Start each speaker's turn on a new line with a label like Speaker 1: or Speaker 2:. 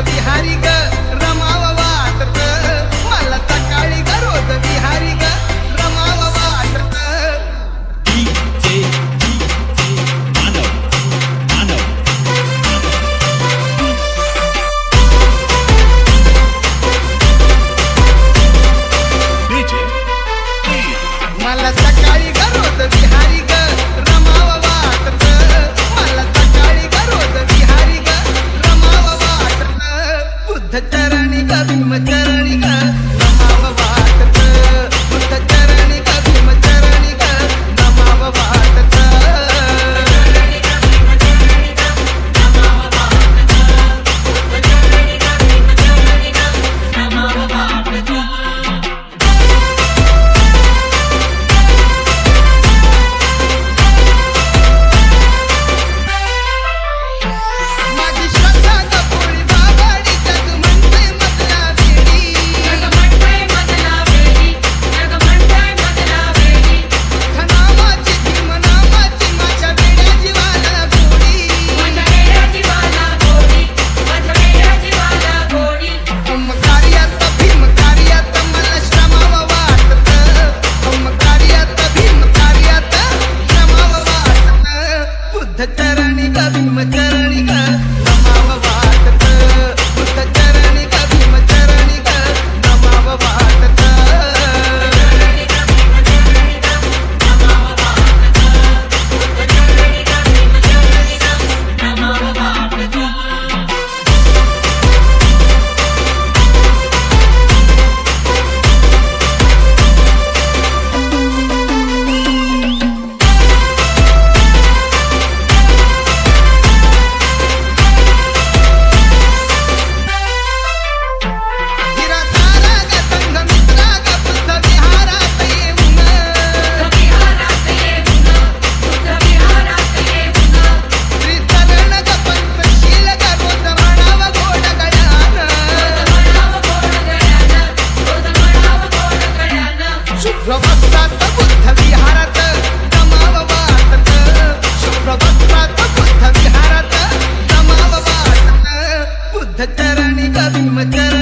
Speaker 1: विहारी ग रमाव वाटत मला सकाळी ग रोज विहारी ग रमाव वाटत मला सकाळी ग रोज विहारी ग रमाव वाटत मला सकाळी ग रोज विहारी ग रमाव वाटत बुद्ध चरणी ग भीम चरणी ग रमाव वाटत बुद्ध चरणी ग भीम चरणी ग रमाव वाटत माझी श्रद्धा ग भोळी बाबाडी जग म्हणतंय मधला वेडी नावाची भीम नावाची माझ्या वेड्या जीवाला गोडी हम कार्यात भीम कार्यात मला श्रमाव वाटत हम कार्यात भीम कार्यात श्रमाव वाटत बुद्ध चरणी ग भीम चरणी ग रमाव वाटत बुद्ध चरणी ग भीम चरणी ग रमाव वाटत गिरा तारा ग संघ मित्रा ग बुद्ध विहारात येऊन श्री चरण ग पंचशील ग रोज म्हणाव गोड गड्यान शुभ्र वस्त्रात बुद्ध विहारात रमाव वाटत शुभ्र वस्त्रात बुद्ध विहारात रमाव वाटत बुद्ध चरणी ग भीम चरणी